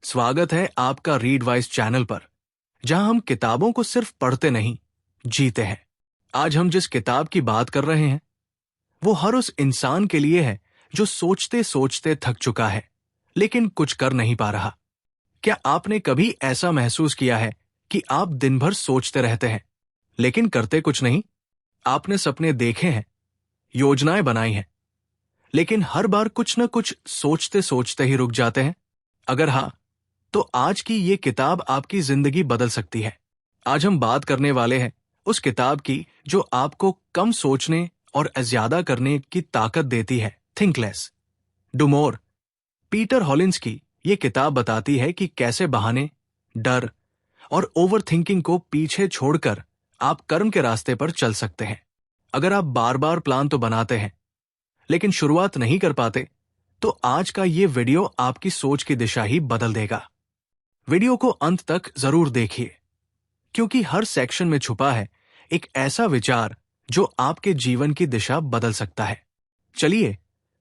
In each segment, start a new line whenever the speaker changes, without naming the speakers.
स्वागत है आपका रीड वाइज चैनल पर, जहां हम किताबों को सिर्फ पढ़ते नहीं, जीते हैं। आज हम जिस किताब की बात कर रहे हैं वो हर उस इंसान के लिए है जो सोचते सोचते थक चुका है लेकिन कुछ कर नहीं पा रहा। क्या आपने कभी ऐसा महसूस किया है कि आप दिन भर सोचते रहते हैं लेकिन करते कुछ नहीं? आपने सपने देखे हैं, योजनाएं बनाई हैं, लेकिन हर बार कुछ न कुछ सोचते सोचते ही रुक जाते हैं? अगर हाँ, तो आज की ये किताब आपकी जिंदगी बदल सकती है। आज हम बात करने वाले हैं उस किताब की जो आपको कम सोचने और ज्यादा करने की ताकत देती है, think less, do more. Peter Hollins की ये किताब बताती है कि कैसे बहाने, डर और ओवर थिंकिंग को पीछे छोड़कर आप कर्म के रास्ते पर चल सकते हैं। अगर आप बार बार प्लान तो बनाते हैं लेकिन शुरुआत नहीं कर पाते, तो आज का ये वीडियो आपकी सोच की दिशा ही बदल देगा। वीडियो को अंत तक जरूर देखिए, क्योंकि हर सेक्शन में छुपा है एक ऐसा विचार जो आपके जीवन की दिशा बदल सकता है। चलिए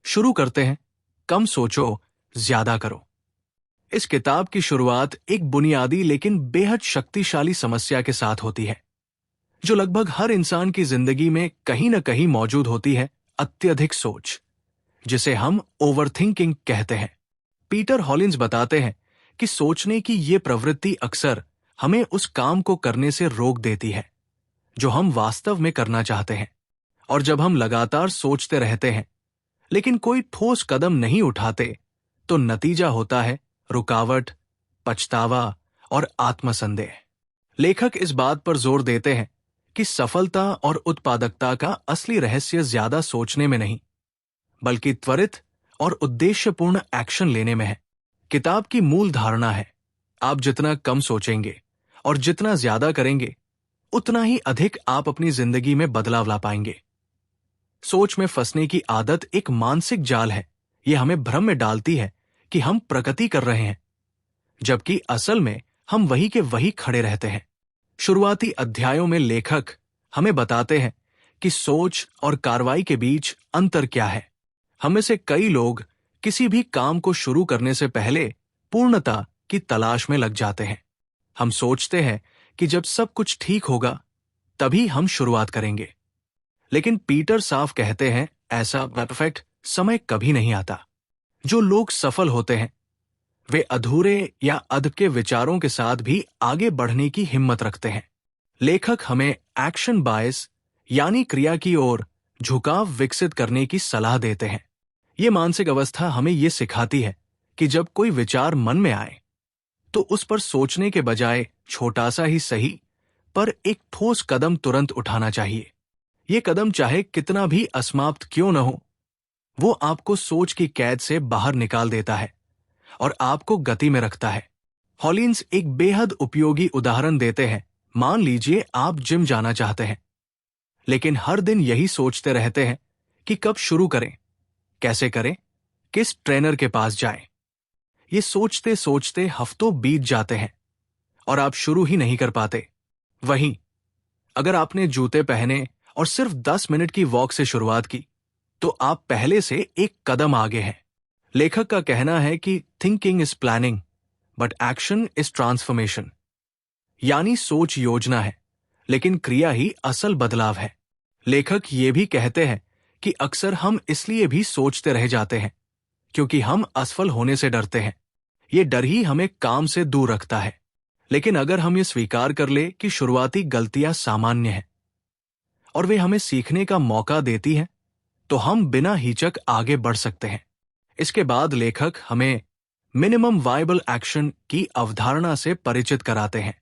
शुरू करते हैं। कम सोचो, ज्यादा करो। इस किताब की शुरुआत एक बुनियादी लेकिन बेहद शक्तिशाली समस्या के साथ होती है, जो लगभग हर इंसान की जिंदगी में कहीं न कहीं मौजूद होती है, अत्यधिक सोच, जिसे हम ओवरथिंकिंग कहते हैं। पीटर हॉलिंस बताते हैं कि सोचने की ये प्रवृत्ति अक्सर हमें उस काम को करने से रोक देती है जो हम वास्तव में करना चाहते हैं। और जब हम लगातार सोचते रहते हैं लेकिन कोई ठोस कदम नहीं उठाते, तो नतीजा होता है रुकावट, पछतावा और आत्मसंदेह। लेखक इस बात पर जोर देते हैं कि सफलता और उत्पादकता का असली रहस्य ज्यादा सोचने में नहीं, बल्कि त्वरित और उद्देश्यपूर्ण एक्शन लेने में है। किताब की मूल धारणा है, आप जितना कम सोचेंगे और जितना ज्यादा करेंगे, उतना ही अधिक आप अपनी जिंदगी में बदलाव ला पाएंगे। सोच में फंसने की आदत एक मानसिक जाल है। यह हमें भ्रम में डालती है कि हम प्रगति कर रहे हैं, जबकि असल में हम वही के वही खड़े रहते हैं। शुरुआती अध्यायों में लेखक हमें बताते हैं कि सोच और कार्रवाई के बीच अंतर क्या है। हम में से कई लोग किसी भी काम को शुरू करने से पहले पूर्णता की तलाश में लग जाते हैं। हम सोचते हैं कि जब सब कुछ ठीक होगा तभी हम शुरुआत करेंगे, लेकिन पीटर साफ कहते हैं ऐसा परफेक्ट समय कभी नहीं आता। जो लोग सफल होते हैं वे अधूरे या अधके विचारों के साथ भी आगे बढ़ने की हिम्मत रखते हैं। लेखक हमें एक्शन बायस यानी क्रिया की ओर झुकाव विकसित करने की सलाह देते हैं। ये मानसिक अवस्था हमें ये सिखाती है कि जब कोई विचार मन में आए तो उस पर सोचने के बजाय छोटा सा ही सही पर एक ठोस कदम तुरंत उठाना चाहिए। ये कदम चाहे कितना भी असमाप्त क्यों न हो, वो आपको सोच की कैद से बाहर निकाल देता है और आपको गति में रखता है। हॉलिंस एक बेहद उपयोगी उदाहरण देते हैं। मान लीजिए आप जिम जाना चाहते हैं, लेकिन हर दिन यही सोचते रहते हैं कि कब शुरू करें, कैसे करें, किस ट्रेनर के पास जाएं। ये सोचते सोचते हफ्तों बीत जाते हैं और आप शुरू ही नहीं कर पाते। वहीं अगर आपने जूते पहने और सिर्फ 10 मिनट की वॉक से शुरुआत की, तो आप पहले से एक कदम आगे हैं। लेखक का कहना है कि thinking is planning but action is transformation, यानी सोच योजना है लेकिन क्रिया ही असल बदलाव है। लेखक ये भी कहते हैं कि अक्सर हम इसलिए भी सोचते रह जाते हैं क्योंकि हम असफल होने से डरते हैं। ये डर ही हमें काम से दूर रखता है। लेकिन अगर हम ये स्वीकार कर ले कि शुरुआती गलतियां सामान्य हैं और वे हमें सीखने का मौका देती हैं, तो हम बिना हिचक आगे बढ़ सकते हैं। इसके बाद लेखक हमें मिनिमम वायबल एक्शन की अवधारणा से परिचित कराते हैं।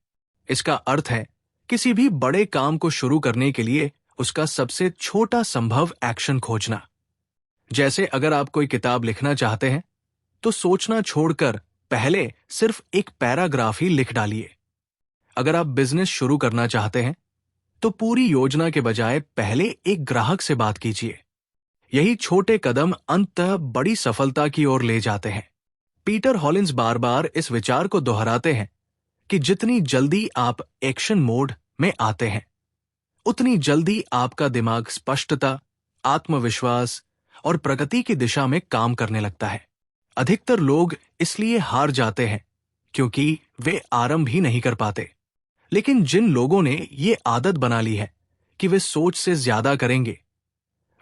इसका अर्थ है किसी भी बड़े काम को शुरू करने के लिए उसका सबसे छोटा संभव एक्शन खोजना। जैसे अगर आप कोई किताब लिखना चाहते हैं, तो सोचना छोड़कर पहले सिर्फ एक पैराग्राफ ही लिख डालिए। अगर आप बिजनेस शुरू करना चाहते हैं, तो पूरी योजना के बजाय पहले एक ग्राहक से बात कीजिए। यही छोटे कदम अंततः बड़ी सफलता की ओर ले जाते हैं। पीटर हॉलिंस बार बार इस विचार को दोहराते हैं कि जितनी जल्दी आप एक्शन मोड में आते हैं, उतनी जल्दी आपका दिमाग स्पष्टता, आत्मविश्वास और प्रगति की दिशा में काम करने लगता है। अधिकतर लोग इसलिए हार जाते हैं क्योंकि वे आरंभ ही नहीं कर पाते। लेकिन जिन लोगों ने ये आदत बना ली है कि वे सोच से ज्यादा करेंगे,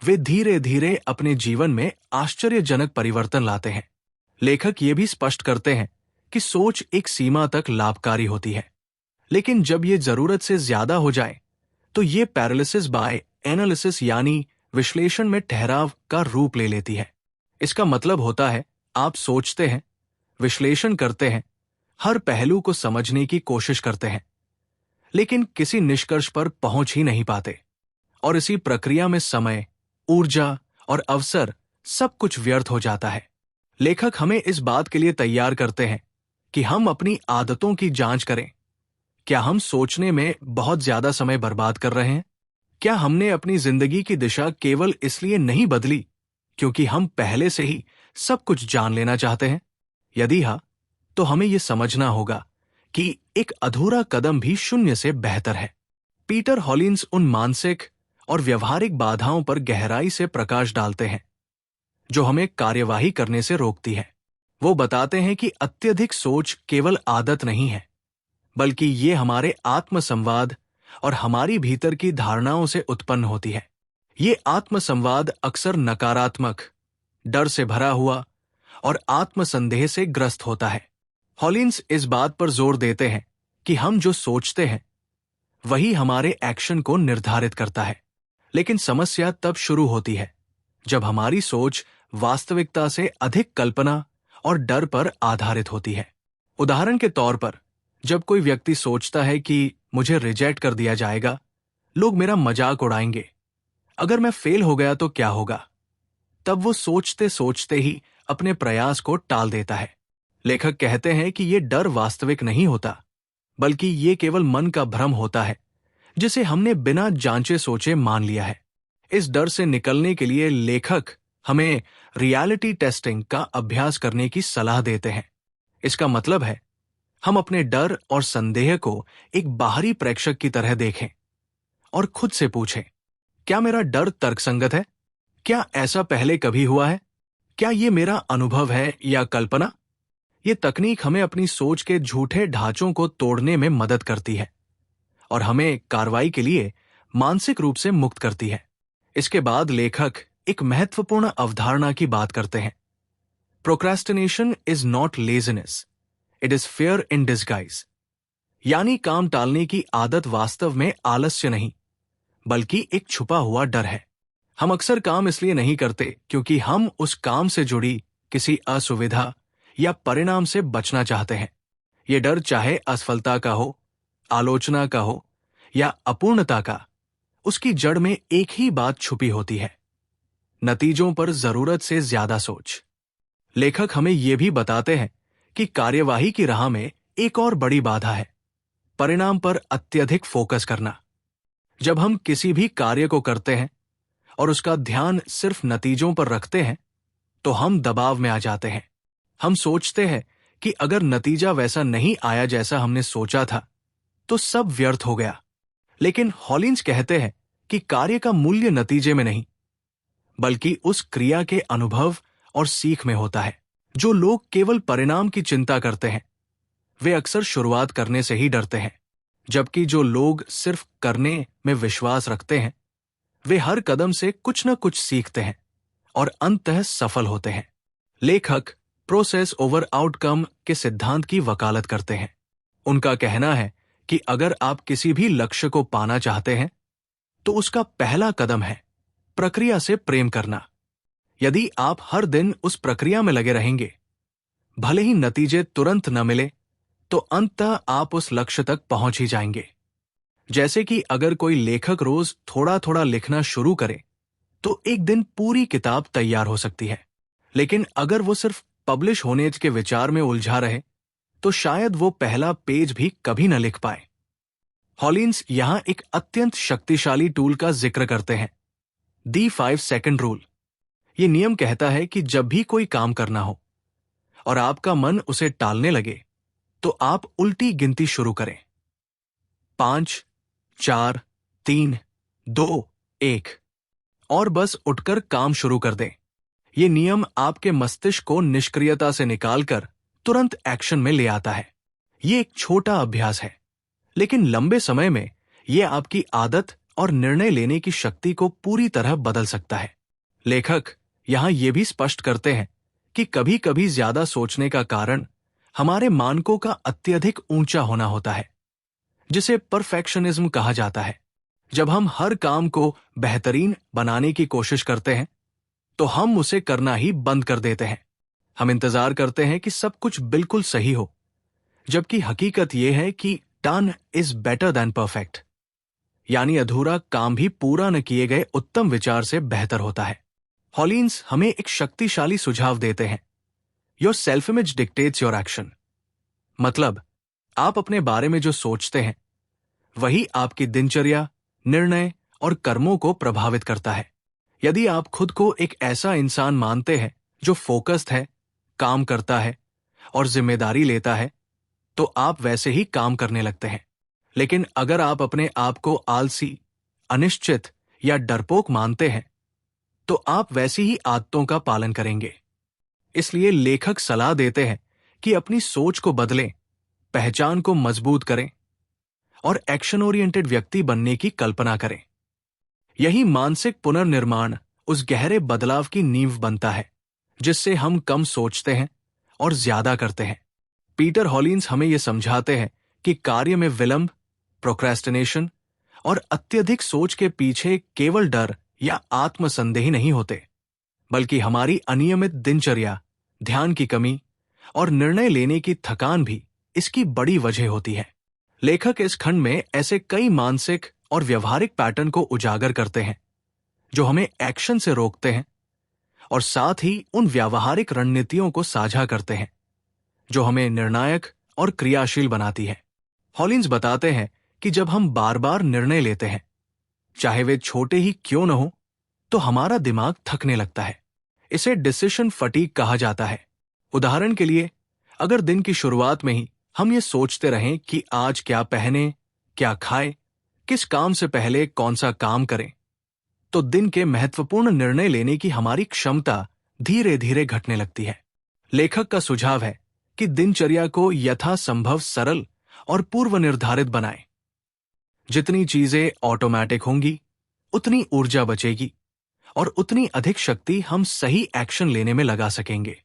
वे धीरे धीरे अपने जीवन में आश्चर्यजनक परिवर्तन लाते हैं। लेखक ये भी स्पष्ट करते हैं कि सोच एक सीमा तक लाभकारी होती है, लेकिन जब ये जरूरत से ज्यादा हो जाए तो ये पैरालिसिस बाय एनालिसिस यानी विश्लेषण में ठहराव का रूप ले लेती है। इसका मतलब होता है, आप सोचते हैं, विश्लेषण करते हैं, हर पहलू को समझने की कोशिश करते हैं, लेकिन किसी निष्कर्ष पर पहुंच ही नहीं पाते, और इसी प्रक्रिया में समय, ऊर्जा और अवसर सब कुछ व्यर्थ हो जाता है। लेखक हमें इस बात के लिए तैयार करते हैं कि हम अपनी आदतों की जांच करें। क्या हम सोचने में बहुत ज्यादा समय बर्बाद कर रहे हैं? क्या हमने अपनी जिंदगी की दिशा केवल इसलिए नहीं बदली क्योंकि हम पहले से ही सब कुछ जान लेना चाहते हैं? यदि हाँ, तो हमें यह समझना होगा कि एक अधूरा कदम भी शून्य से बेहतर है। पीटर हॉलिन्स उन मानसिक और व्यवहारिक बाधाओं पर गहराई से प्रकाश डालते हैं जो हमें कार्यवाही करने से रोकती है। वो बताते हैं कि अत्यधिक सोच केवल आदत नहीं है, बल्कि ये हमारे आत्मसंवाद और हमारी भीतर की धारणाओं से उत्पन्न होती है। ये आत्मसंवाद अक्सर नकारात्मक, डर से भरा हुआ और आत्मसंदेह से ग्रस्त होता है। हॉलिन्स इस बात पर जोर देते हैं कि हम जो सोचते हैं वही हमारे एक्शन को निर्धारित करता है। लेकिन समस्या तब शुरू होती है जब हमारी सोच वास्तविकता से अधिक कल्पना और डर पर आधारित होती है। उदाहरण के तौर पर, जब कोई व्यक्ति सोचता है कि मुझे रिजेक्ट कर दिया जाएगा, लोग मेरा मजाक उड़ाएंगे, अगर मैं फेल हो गया तो क्या होगा, तब वो सोचते सोचते ही अपने प्रयास को टाल देता है। लेखक कहते हैं कि ये डर वास्तविक नहीं होता, बल्कि ये केवल मन का भ्रम होता है जिसे हमने बिना जांचे सोचे मान लिया है। इस डर से निकलने के लिए लेखक हमें रियलिटी टेस्टिंग का अभ्यास करने की सलाह देते हैं। इसका मतलब है, हम अपने डर और संदेह को एक बाहरी प्रेक्षक की तरह देखें और खुद से पूछें, क्या मेरा डर तर्कसंगत है? क्या ऐसा पहले कभी हुआ है? क्या ये मेरा अनुभव है या कल्पना? ये तकनीक हमें अपनी सोच के झूठे ढांचों को तोड़ने में मदद करती है और हमें कार्रवाई के लिए मानसिक रूप से मुक्त करती है। इसके बाद लेखक एक महत्वपूर्ण अवधारणा की बात करते हैं। Procrastination is not laziness, it is fear in disguise. यानी काम टालने की आदत वास्तव में आलस्य नहीं, बल्कि एक छुपा हुआ डर है। हम अक्सर काम इसलिए नहीं करते क्योंकि हम उस काम से जुड़ी किसी असुविधा या परिणाम से बचना चाहते हैं। ये डर चाहे असफलता का हो, आलोचना का हो या अपूर्णता का, उसकी जड़ में एक ही बात छुपी होती है, नतीजों पर जरूरत से ज्यादा सोच। लेखक हमें यह भी बताते हैं कि कार्यवाही की राह में एक और बड़ी बाधा है, परिणाम पर अत्यधिक फोकस करना। जब हम किसी भी कार्य को करते हैं और उसका ध्यान सिर्फ नतीजों पर रखते हैं, तो हम दबाव में आ जाते हैं। हम सोचते हैं कि अगर नतीजा वैसा नहीं आया जैसा हमने सोचा था, तो सब व्यर्थ हो गया। लेकिन हॉलिन्स कहते हैं कि कार्य का मूल्य नतीजे में नहीं, बल्कि उस क्रिया के अनुभव और सीख में होता है। जो लोग केवल परिणाम की चिंता करते हैं, वे अक्सर शुरुआत करने से ही डरते हैं, जबकि जो लोग सिर्फ करने में विश्वास रखते हैं, वे हर कदम से कुछ न कुछ सीखते हैं और अंततः सफल होते हैं। लेखक प्रोसेस ओवर आउटकम के सिद्धांत की वकालत करते हैं। उनका कहना है कि अगर आप किसी भी लक्ष्य को पाना चाहते हैं, तो उसका पहला कदम है प्रक्रिया से प्रेम करना। यदि आप हर दिन उस प्रक्रिया में लगे रहेंगे, भले ही नतीजे तुरंत न मिले, तो अंततः आप उस लक्ष्य तक पहुंच ही जाएंगे। जैसे कि अगर कोई लेखक रोज थोड़ा थोड़ा लिखना शुरू करे, तो एक दिन पूरी किताब तैयार हो सकती है। लेकिन अगर वो सिर्फ पब्लिश होने के विचार में उलझा रहे, तो शायद वो पहला पेज भी कभी न लिख पाए। हॉलिन्स यहां एक अत्यंत शक्तिशाली टूल का जिक्र करते हैं, दी 5 सेकंड रूल। ये नियम कहता है कि जब भी कोई काम करना हो और आपका मन उसे टालने लगे, तो आप उल्टी गिनती शुरू करें, 5, 4, 3, 2, 1, और बस उठकर काम शुरू कर दें। ये नियम आपके मस्तिष्क को निष्क्रियता से निकालकर तुरंत एक्शन में ले आता है। ये एक छोटा अभ्यास है, लेकिन लंबे समय में ये आपकी आदत और निर्णय लेने की शक्ति को पूरी तरह बदल सकता है। लेखक यहां ये भी स्पष्ट करते हैं कि कभी कभी ज्यादा सोचने का कारण हमारे मानकों का अत्यधिक ऊंचा होना होता है, जिसे परफेक्शनिज्म कहा जाता है। जब हम हर काम को बेहतरीन बनाने की कोशिश करते हैं, तो हम उसे करना ही बंद कर देते हैं। हम इंतजार करते हैं कि सब कुछ बिल्कुल सही हो, जबकि हकीकत यह है कि done is better than perfect, यानी अधूरा काम भी पूरा न किए गए उत्तम विचार से बेहतर होता है। हॉलिन्स हमें एक शक्तिशाली सुझाव देते हैं, your self image dictates your action. मतलब, आप अपने बारे में जो सोचते हैं वही आपकी दिनचर्या, निर्णय और कर्मों को प्रभावित करता है। यदि आप खुद को एक ऐसा इंसान मानते हैं जो फोकस्ड है, काम करता है और जिम्मेदारी लेता है, तो आप वैसे ही काम करने लगते हैं। लेकिन अगर आप अपने आप को आलसी, अनिश्चित या डरपोक मानते हैं, तो आप वैसी ही आदतों का पालन करेंगे। इसलिए लेखक सलाह देते हैं कि अपनी सोच को बदलें, पहचान को मजबूत करें और एक्शन ओरिएंटेड व्यक्ति बनने की कल्पना करें। यही मानसिक पुनर्निर्माण उस गहरे बदलाव की नींव बनता है जिससे हम कम सोचते हैं और ज्यादा करते हैं। पीटर हॉलिन्स हमें यह समझाते हैं कि कार्य में विलंब, प्रोक्रेस्टिनेशन और अत्यधिक सोच के पीछे केवल डर या आत्मसंदेह नहीं होते, बल्कि हमारी अनियमित दिनचर्या, ध्यान की कमी और निर्णय लेने की थकान भी इसकी बड़ी वजह होती है। लेखक इस खंड में ऐसे कई मानसिक और व्यवहारिक पैटर्न को उजागर करते हैं जो हमें एक्शन से रोकते हैं, और साथ ही उन व्यावहारिक रणनीतियों को साझा करते हैं जो हमें निर्णायक और क्रियाशील बनाती है। हॉलिन्स बताते हैं कि जब हम बार बार निर्णय लेते हैं, चाहे वे छोटे ही क्यों न हो, तो हमारा दिमाग थकने लगता है। इसे डिसीजन फटीग कहा जाता है। उदाहरण के लिए, अगर दिन की शुरुआत में ही हम ये सोचते रहें कि आज क्या पहने, क्या खाए, किस काम से पहले कौन सा काम करें, तो दिन के महत्वपूर्ण निर्णय लेने की हमारी क्षमता धीरे धीरे घटने लगती है। लेखक का सुझाव है कि दिनचर्या को यथासंभव सरल और पूर्व निर्धारित बनाएं। जितनी चीजें ऑटोमेटिक होंगी, उतनी ऊर्जा बचेगी और उतनी अधिक शक्ति हम सही एक्शन लेने में लगा सकेंगे।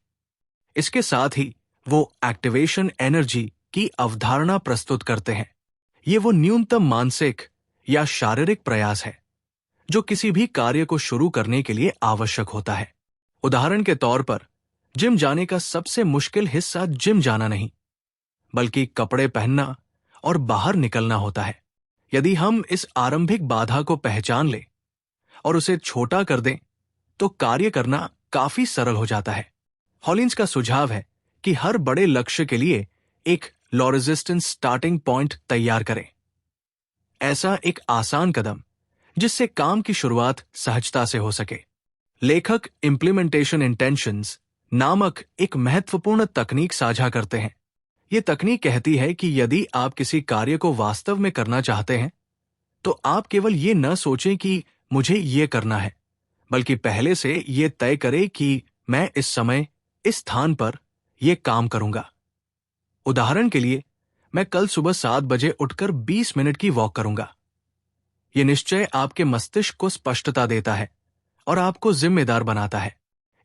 इसके साथ ही वो एक्टिवेशन एनर्जी की अवधारणा प्रस्तुत करते हैं। ये वो न्यूनतम मानसिक या शारीरिक प्रयास है जो किसी भी कार्य को शुरू करने के लिए आवश्यक होता है। उदाहरण के तौर पर, जिम जाने का सबसे मुश्किल हिस्सा जिम जाना नहीं, बल्कि कपड़े पहनना और बाहर निकलना होता है। यदि हम इस आरंभिक बाधा को पहचान लें और उसे छोटा कर दें, तो कार्य करना काफी सरल हो जाता है। हॉलिन्स का सुझाव है कि हर बड़े लक्ष्य के लिए एक लो रेजिस्टेंस स्टार्टिंग पॉइंट तैयार करें। ऐसा एक आसान कदम जिससे काम की शुरुआत सहजता से हो सके। लेखक इम्प्लीमेंटेशन इंटेंशंस नामक एक महत्वपूर्ण तकनीक साझा करते हैं। ये तकनीक कहती है कि यदि आप किसी कार्य को वास्तव में करना चाहते हैं, तो आप केवल ये न सोचें कि मुझे ये करना है, बल्कि पहले से ये तय करें कि मैं इस समय, इस स्थान पर ये काम करूंगा। उदाहरण के लिए, मैं कल सुबह 7 बजे उठकर 20 मिनट की वॉक करूंगा। ये निश्चय आपके मस्तिष्क को स्पष्टता देता है और आपको जिम्मेदार बनाता है।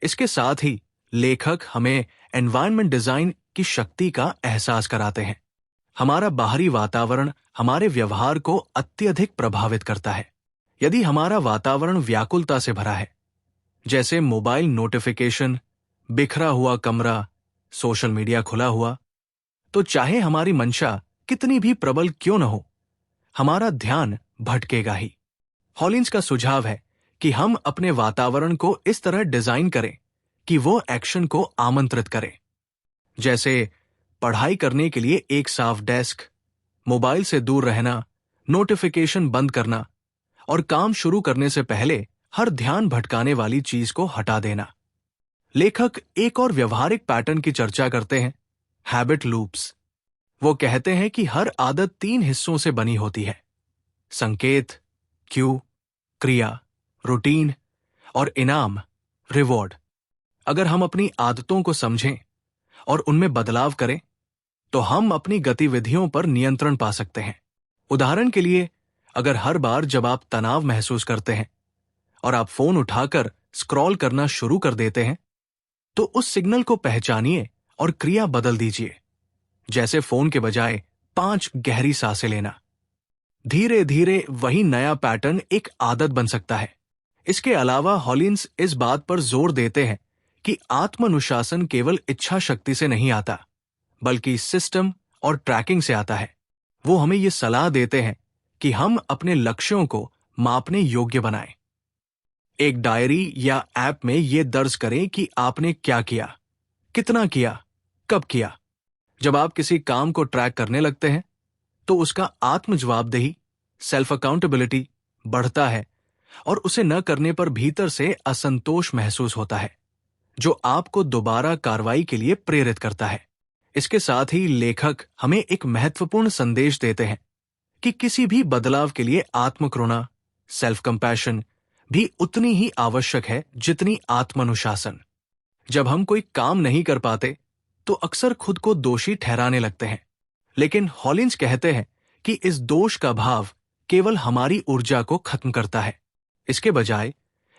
इसके साथ ही लेखक हमें एनवायरनमेंट डिजाइन की शक्ति का एहसास कराते हैं। हमारा बाहरी वातावरण हमारे व्यवहार को अत्यधिक प्रभावित करता है। यदि हमारा वातावरण व्याकुलता से भरा है, जैसे मोबाइल नोटिफिकेशन, बिखरा हुआ कमरा, सोशल मीडिया खुला हुआ, तो चाहे हमारी मंशा कितनी भी प्रबल क्यों न हो, हमारा ध्यान भटकेगा ही। हॉलिन्स का सुझाव है कि हम अपने वातावरण को इस तरह डिजाइन करें कि वो एक्शन को आमंत्रित करे। जैसे पढ़ाई करने के लिए एक साफ डेस्क, मोबाइल से दूर रहना, नोटिफिकेशन बंद करना और काम शुरू करने से पहले हर ध्यान भटकाने वाली चीज को हटा देना। लेखक एक और व्यवहारिक पैटर्न की चर्चा करते हैं, हैबिट लूप्स। वो कहते हैं कि हर आदत 3 हिस्सों से बनी होती है: संकेत, क्यू, क्रिया, रूटीन और इनाम, रिवॉर्ड। अगर हम अपनी आदतों को समझें और उनमें बदलाव करें, तो हम अपनी गतिविधियों पर नियंत्रण पा सकते हैं। उदाहरण के लिए, अगर हर बार जब आप तनाव महसूस करते हैं और आप फोन उठाकर स्क्रॉल करना शुरू कर देते हैं, तो उस सिग्नल को पहचानिए और क्रिया बदल दीजिए। जैसे फोन के बजाय 5 गहरी सांसें लेना। धीरे धीरे वही नया पैटर्न एक आदत बन सकता है। इसके अलावा हॉलिन्स इस बात पर जोर देते हैं कि आत्मानुशासन केवल इच्छा शक्ति से नहीं आता, बल्कि सिस्टम और ट्रैकिंग से आता है। वो हमें ये सलाह देते हैं कि हम अपने लक्ष्यों को मापने योग्य बनाएं। एक डायरी या ऐप में ये दर्ज करें कि आपने क्या किया, कितना किया, कब किया। जब आप किसी काम को ट्रैक करने लगते हैं, तो उसका आत्म जवाबदेही, सेल्फ अकाउंटेबिलिटी बढ़ता है और उसे न करने पर भीतर से असंतोष महसूस होता है, जो आपको दोबारा कार्रवाई के लिए प्रेरित करता है। इसके साथ ही लेखक हमें एक महत्वपूर्ण संदेश देते हैं कि किसी भी बदलाव के लिए आत्मकरुणा, सेल्फ कंपैशन भी उतनी ही आवश्यक है जितनी आत्मानुशासन। जब हम कोई काम नहीं कर पाते, तो अक्सर खुद को दोषी ठहराने लगते हैं। लेकिन हॉलिन्स कहते हैं कि इस दोष का भाव केवल हमारी ऊर्जा को खत्म करता है। इसके बजाय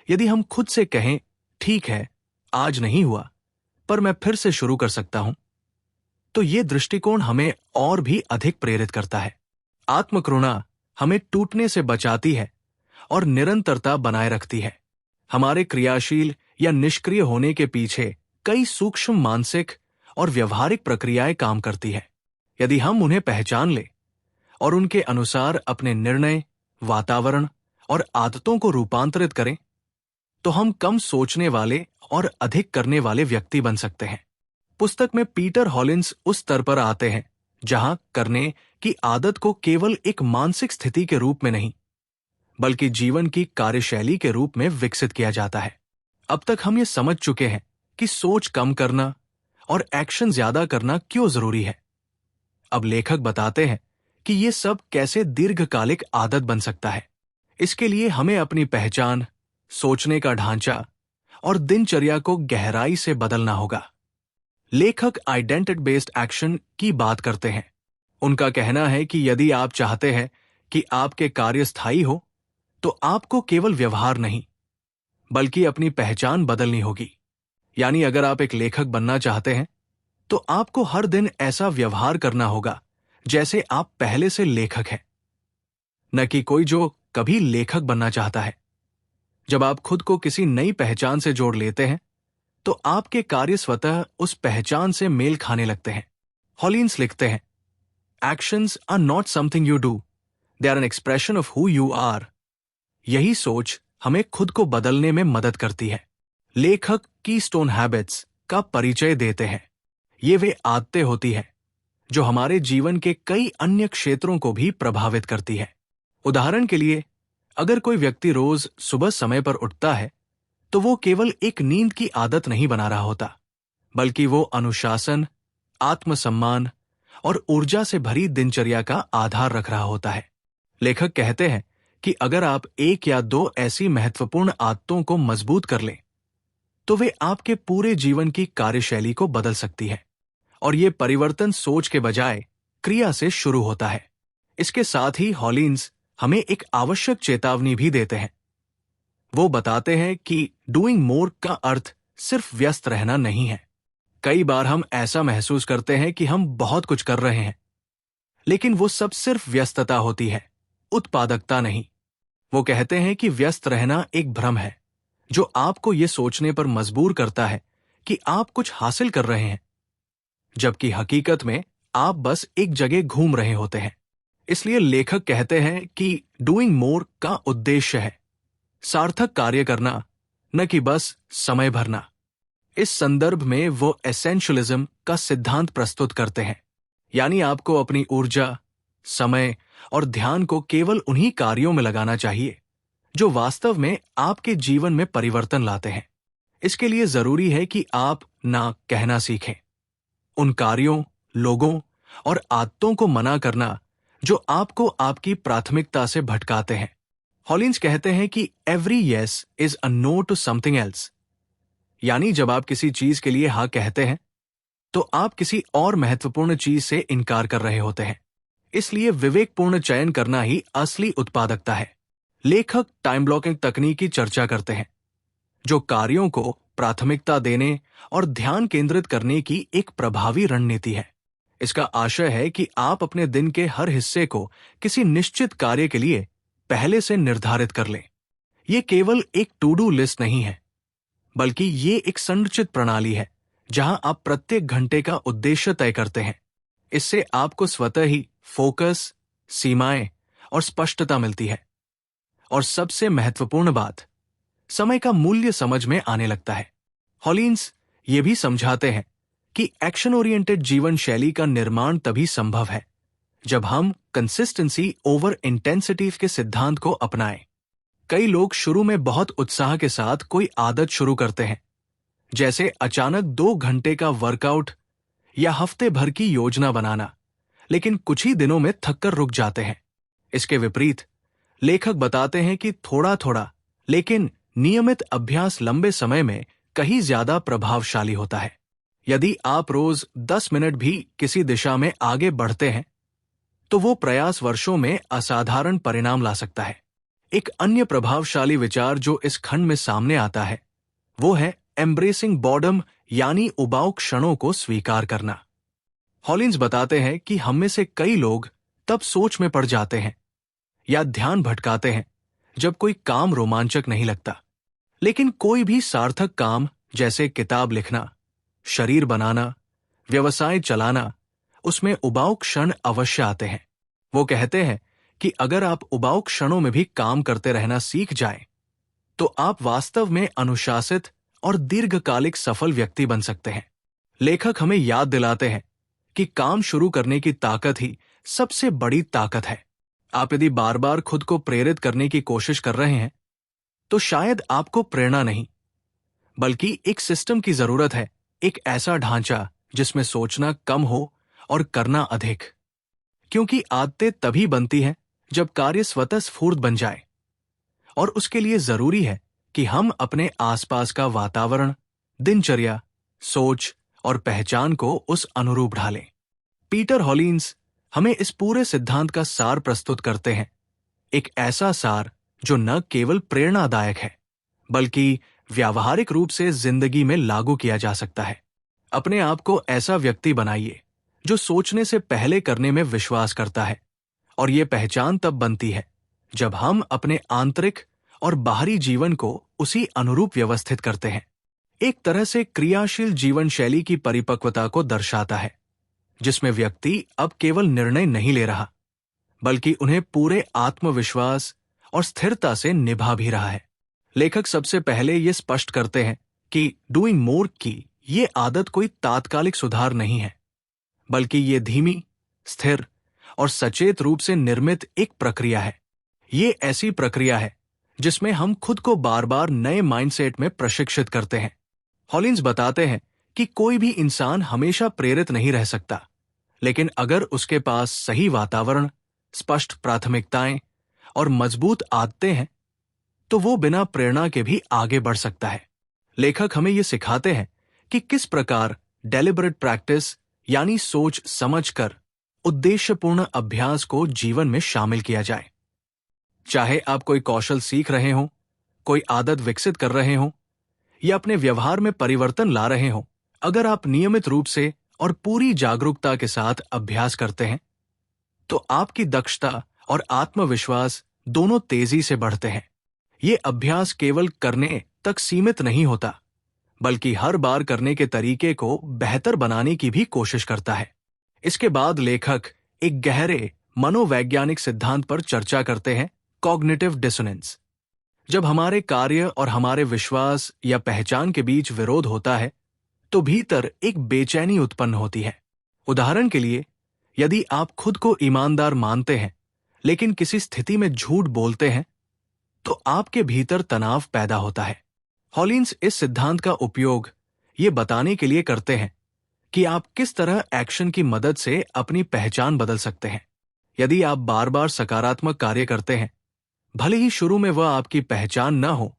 यदि हम खुद से कहें, ठीक है, आज नहीं हुआ, पर मैं फिर से शुरू कर सकता हूं, तो ये दृष्टिकोण हमें और भी अधिक प्रेरित करता है। आत्मकरुणा हमें टूटने से बचाती है और निरंतरता बनाए रखती है। हमारे क्रियाशील या निष्क्रिय होने के पीछे कई सूक्ष्म मानसिक और व्यवहारिक प्रक्रियाएं काम करती है। यदि हम उन्हें पहचान लें और उनके अनुसार अपने निर्णय, वातावरण और आदतों को रूपांतरित करें, तो हम कम सोचने वाले और अधिक करने वाले व्यक्ति बन सकते हैं। पुस्तक में पीटर हॉलिन्स उस स्तर पर आते हैं जहां करने की आदत को केवल एक मानसिक स्थिति के रूप में नहीं, बल्कि जीवन की कार्यशैली के रूप में विकसित किया जाता है। अब तक हम ये समझ चुके हैं कि सोच कम करना और एक्शन ज्यादा करना क्यों जरूरी है। अब लेखक बताते हैं कि ये सब कैसे दीर्घकालिक आदत बन सकता है। इसके लिए हमें अपनी पहचान, सोचने का ढांचा और दिनचर्या को गहराई से बदलना होगा। लेखक आइडेंटिटी बेस्ड एक्शन की बात करते हैं। उनका कहना है कि यदि आप चाहते हैं कि आपके कार्य स्थायी हो, तो आपको केवल व्यवहार नहीं, बल्कि अपनी पहचान बदलनी होगी। यानी अगर आप एक लेखक बनना चाहते हैं, तो आपको हर दिन ऐसा व्यवहार करना होगा जैसे आप पहले से लेखक हैं, न कि कोई जो कभी लेखक बनना चाहता है। जब आप खुद को किसी नई पहचान से जोड़ लेते हैं, तो आपके कार्य स्वतः उस पहचान से मेल खाने लगते हैं। हॉलिन्स लिखते हैं, actions are not something you do, they are an expression of who you are. यही सोच हमें खुद को बदलने में मदद करती है। लेखक कीस्टोन हैबिट्स का परिचय देते हैं। ये वे आदतें होती हैं जो हमारे जीवन के कई अन्य क्षेत्रों को भी प्रभावित करती है। उदाहरण के लिए, अगर कोई व्यक्ति रोज सुबह समय पर उठता है, तो वो केवल एक नींद की आदत नहीं बना रहा होता, बल्कि वो अनुशासन, आत्मसम्मान और ऊर्जा से भरी दिनचर्या का आधार रख रहा होता है। लेखक कहते हैं कि अगर आप 1 या 2 ऐसी महत्वपूर्ण आदतों को मजबूत कर लें, तो वे आपके पूरे जीवन की कार्यशैली को बदल सकती है। और ये परिवर्तन सोच के बजाय क्रिया से शुरू होता है। इसके साथ ही हॉलिन्स हमें एक आवश्यक चेतावनी भी देते हैं। वो बताते हैं कि डूइंग मोर का अर्थ सिर्फ व्यस्त रहना नहीं है। कई बार हम ऐसा महसूस करते हैं कि हम बहुत कुछ कर रहे हैं, लेकिन वो सब सिर्फ व्यस्तता होती है, उत्पादकता नहीं। वो कहते हैं कि व्यस्त रहना एक भ्रम है जो आपको ये सोचने पर मजबूर करता है कि आप कुछ हासिल कर रहे हैं, जबकि हकीकत में आप बस एक जगह घूम रहे होते हैं। इसलिए लेखक कहते हैं कि डूइंग मोर का उद्देश्य है सार्थक कार्य करना, न कि बस समय भरना। इस संदर्भ में वो एसेंशियलिज्म का सिद्धांत प्रस्तुत करते हैं, यानी आपको अपनी ऊर्जा, समय और ध्यान को केवल उन्हीं कार्यों में लगाना चाहिए जो वास्तव में आपके जीवन में परिवर्तन लाते हैं। इसके लिए जरूरी है कि आप ना कहना सीखें, उन कार्यों, लोगों और आदतों को मना करना जो आपको आपकी प्राथमिकता से भटकाते हैं। हॉलिन्स कहते हैं कि every yes is a no to something else, यानी जब आप किसी चीज के लिए हाँ कहते हैं, तो आप किसी और महत्वपूर्ण चीज से इनकार कर रहे होते हैं। इसलिए विवेकपूर्ण चयन करना ही असली उत्पादकता है। लेखक टाइम ब्लॉकिंग तकनीक की चर्चा करते हैं, जो कार्यों को प्राथमिकता देने और ध्यान केंद्रित करने की एक प्रभावी रणनीति है। इसका आशय है कि आप अपने दिन के हर हिस्से को किसी निश्चित कार्य के लिए पहले से निर्धारित कर लें। यह केवल एक टू डू लिस्ट नहीं है, बल्कि ये एक संरचित प्रणाली है जहां आप प्रत्येक घंटे का उद्देश्य तय करते हैं। इससे आपको स्वतः ही फोकस, सीमाएं और स्पष्टता मिलती है। और सबसे महत्वपूर्ण बात, समय का मूल्य समझ में आने लगता है। हॉलिन्स ये भी समझाते हैं कि एक्शन ओरिएंटेड जीवन शैली का निर्माण तभी संभव है जब हम कंसिस्टेंसी ओवर इंटेंसिटी के सिद्धांत को अपनाएं। कई लोग शुरू में बहुत उत्साह के साथ कोई आदत शुरू करते हैं, जैसे अचानक 2 घंटे का वर्कआउट या हफ्ते भर की योजना बनाना, लेकिन कुछ ही दिनों में थककर रुक जाते हैं। इसके विपरीत लेखक बताते हैं कि थोड़ा थोड़ा लेकिन नियमित अभ्यास लंबे समय में कहीं ज्यादा प्रभावशाली होता है। यदि आप रोज 10 मिनट भी किसी दिशा में आगे बढ़ते हैं, तो वो प्रयास वर्षों में असाधारण परिणाम ला सकता है। एक अन्य प्रभावशाली विचार जो इस खंड में सामने आता है, वो है एम्ब्रेसिंग बॉर्डम, यानी उबाऊ क्षणों को स्वीकार करना। हॉलिन्स बताते हैं कि हम में से कई लोग तब सोच में पड़ जाते हैं या ध्यान भटकाते हैं जब कोई काम रोमांचक नहीं लगता। लेकिन कोई भी सार्थक काम, जैसे किताब लिखना, शरीर बनाना, व्यवसाय चलाना, उसमें उबाऊ क्षण अवश्य आते हैं। वो कहते हैं कि अगर आप उबाऊ क्षणों में भी काम करते रहना सीख जाएं, तो आप वास्तव में अनुशासित और दीर्घकालिक सफल व्यक्ति बन सकते हैं। लेखक हमें याद दिलाते हैं कि काम शुरू करने की ताकत ही सबसे बड़ी ताकत है। आप यदि बार बार खुद को प्रेरित करने की कोशिश कर रहे हैं, तो शायद आपको प्रेरणा नहीं, बल्कि एक सिस्टम की जरूरत है, एक ऐसा ढांचा जिसमें सोचना कम हो और करना अधिक। क्योंकि आदतें तभी बनती हैं जब कार्य स्वतः स्फूर्त बन जाए, और उसके लिए जरूरी है कि हम अपने आसपास का वातावरण, दिनचर्या, सोच और पहचान को उस अनुरूप ढालें। पीटर हॉलिन्स हमें इस पूरे सिद्धांत का सार प्रस्तुत करते हैं, एक ऐसा सार जो न केवल प्रेरणादायक है, बल्कि व्यावहारिक रूप से जिंदगी में लागू किया जा सकता है। अपने आप को ऐसा व्यक्ति बनाइए जो सोचने से पहले करने में विश्वास करता है, और ये पहचान तब बनती है जब हम अपने आंतरिक और बाहरी जीवन को उसी अनुरूप व्यवस्थित करते हैं। एक तरह से क्रियाशील जीवन शैली की परिपक्वता को दर्शाता है, जिसमें व्यक्ति अब केवल निर्णय नहीं ले रहा, बल्कि उन्हें पूरे आत्मविश्वास और स्थिरता से निभा भी रहा है। लेखक सबसे पहले ये स्पष्ट करते हैं कि डूइंग मोर की ये आदत कोई तात्कालिक सुधार नहीं है, बल्कि ये धीमी, स्थिर और सचेत रूप से निर्मित एक प्रक्रिया है। ये ऐसी प्रक्रिया है जिसमें हम खुद को बार बार नए माइंडसेट में प्रशिक्षित करते हैं। हॉलिन्स बताते हैं कि कोई भी इंसान हमेशा प्रेरित नहीं रह सकता, लेकिन अगर उसके पास सही वातावरण, स्पष्ट प्राथमिकताएं और मजबूत आदतें हैं, तो वो बिना प्रेरणा के भी आगे बढ़ सकता है। लेखक हमें ये सिखाते हैं कि किस प्रकार डेलिबरेट प्रैक्टिस, यानी सोच समझकर उद्देश्यपूर्ण अभ्यास को जीवन में शामिल किया जाए। चाहे आप कोई कौशल सीख रहे हों, कोई आदत विकसित कर रहे हों, या अपने व्यवहार में परिवर्तन ला रहे हों, अगर आप नियमित रूप से और पूरी जागरूकता के साथ अभ्यास करते हैं, तो आपकी दक्षता और आत्मविश्वास दोनों तेजी से बढ़ते हैं। ये अभ्यास केवल करने तक सीमित नहीं होता, बल्कि हर बार करने के तरीके को बेहतर बनाने की भी कोशिश करता है। इसके बाद लेखक एक गहरे मनोवैज्ञानिक सिद्धांत पर चर्चा करते हैं, कॉग्निटिव डिसोनेंस। जब हमारे कार्य और हमारे विश्वास या पहचान के बीच विरोध होता है, तो भीतर एक बेचैनी उत्पन्न होती है। उदाहरण के लिए, यदि आप खुद को ईमानदार मानते हैं, लेकिन किसी स्थिति में झूठ बोलते हैं, तो आपके भीतर तनाव पैदा होता है। हॉलिन्स इस सिद्धांत का उपयोग ये बताने के लिए करते हैं कि आप किस तरह एक्शन की मदद से अपनी पहचान बदल सकते हैं। यदि आप बार बार सकारात्मक कार्य करते हैं, भले ही शुरू में वह आपकी पहचान न हो,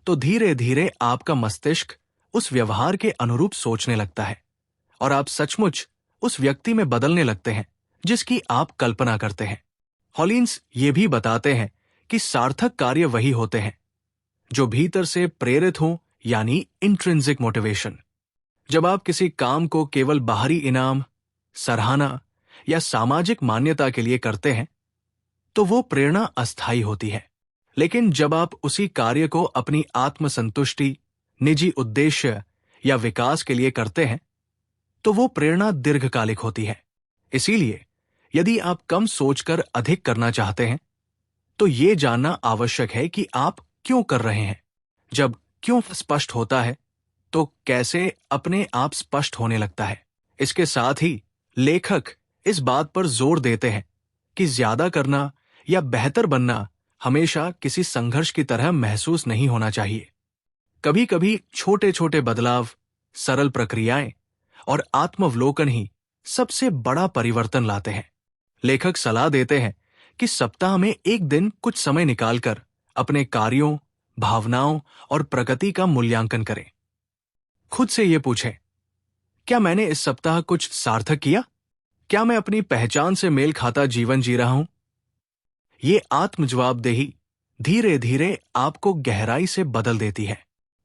तो धीरे धीरे आपका मस्तिष्क उस व्यवहार के अनुरूप सोचने लगता है, और आप सचमुच उस व्यक्ति में बदलने लगते हैं जिसकी आप कल्पना करते हैं। हॉलिन्स ये भी बताते हैं कि सार्थक कार्य वही होते हैं जो भीतर से प्रेरित हों, यानी इंट्रिंसिक मोटिवेशन। जब आप किसी काम को केवल बाहरी इनाम, सराहना या सामाजिक मान्यता के लिए करते हैं तो वो प्रेरणा अस्थायी होती है। लेकिन जब आप उसी कार्य को अपनी आत्मसंतुष्टि, निजी उद्देश्य या विकास के लिए करते हैं तो वो प्रेरणा दीर्घकालिक होती है। इसीलिए यदि आप कम सोचकर अधिक करना चाहते हैं तो ये जानना आवश्यक है कि आप क्यों कर रहे हैं। जब क्यों स्पष्ट होता है तो कैसे अपने आप स्पष्ट होने लगता है। इसके साथ ही लेखक इस बात पर जोर देते हैं कि ज्यादा करना या बेहतर बनना हमेशा किसी संघर्ष की तरह महसूस नहीं होना चाहिए। कभी कभी छोटे छोटे बदलाव, सरल प्रक्रियाएं और आत्मावलोकन ही सबसे बड़ा परिवर्तन लाते हैं। लेखक सलाह देते हैं कि सप्ताह में एक दिन कुछ समय निकालकर अपने कार्यों, भावनाओं और प्रगति का मूल्यांकन करें। खुद से ये पूछें, क्या मैंने इस सप्ताह कुछ सार्थक किया? क्या मैं अपनी पहचान से मेल खाता जीवन जी रहा हूं? ये आत्म जवाबदेही धीरे धीरे आपको गहराई से बदल देती है।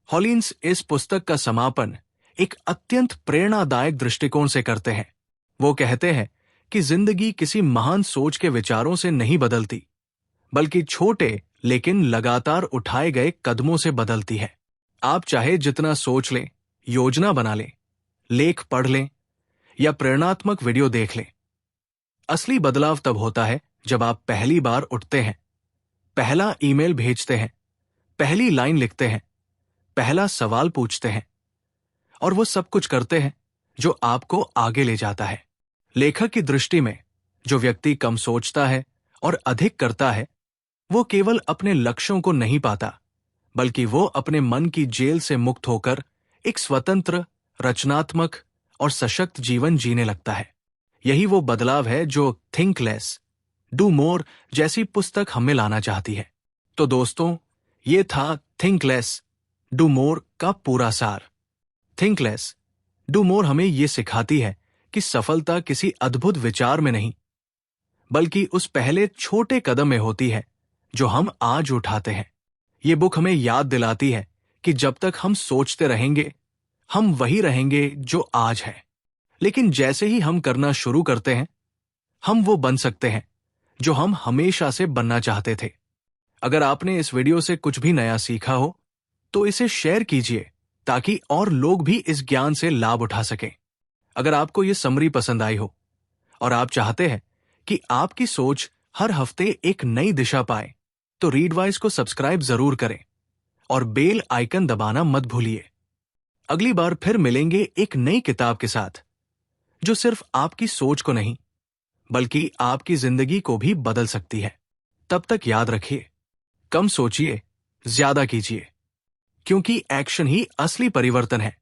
हॉलिन्स इस पुस्तक का समापन एक अत्यंत प्रेरणादायक दृष्टिकोण से करते हैं। वो कहते हैं कि जिंदगी किसी महान सोच के विचारों से नहीं बदलती, बल्कि छोटे लेकिन लगातार उठाए गए कदमों से बदलती है। आप चाहे जितना सोच लें, योजना बना लें, लेख पढ़ लें या प्रेरणात्मक वीडियो देख लें, असली बदलाव तब होता है जब आप पहली बार उठते हैं, पहला ईमेल भेजते हैं, पहली लाइन लिखते हैं, पहला सवाल पूछते हैं और वो सब कुछ करते हैं जो आपको आगे ले जाता है। लेखक की दृष्टि में जो व्यक्ति कम सोचता है और अधिक करता है वो केवल अपने लक्ष्यों को नहीं पाता, बल्कि वो अपने मन की जेल से मुक्त होकर एक स्वतंत्र, रचनात्मक और सशक्त जीवन जीने लगता है। यही वो बदलाव है जो थिंक लेस, डू मोर जैसी पुस्तक हमें लाना चाहती है। तो दोस्तों, ये था थिंक लेस, डू मोर का पूरा सार। थिंक लेस, डू मोर हमें ये सिखाती है कि सफलता किसी अद्भुत विचार में नहीं, बल्कि उस पहले छोटे कदम में होती है जो हम आज उठाते हैं। ये बुक हमें याद दिलाती है कि जब तक हम सोचते रहेंगे, हम वही रहेंगे जो आज है। लेकिन जैसे ही हम करना शुरू करते हैं, हम वो बन सकते हैं जो हम हमेशा से बनना चाहते थे। अगर आपने इस वीडियो से कुछ भी नया सीखा हो तो इसे शेयर कीजिए ताकि और लोग भी इस ज्ञान से लाभ उठा सकें। अगर आपको ये समरी पसंद आई हो और आप चाहते हैं कि आपकी सोच हर हफ्ते एक नई दिशा पाए तो रीडवाइज को सब्सक्राइब जरूर करें और बेल आइकन दबाना मत भूलिए। अगली बार फिर मिलेंगे एक नई किताब के साथ जो सिर्फ आपकी सोच को नहीं बल्कि आपकी जिंदगी को भी बदल सकती है। तब तक याद रखिए, कम सोचिए, ज्यादा कीजिए, क्योंकि एक्शन ही असली परिवर्तन है।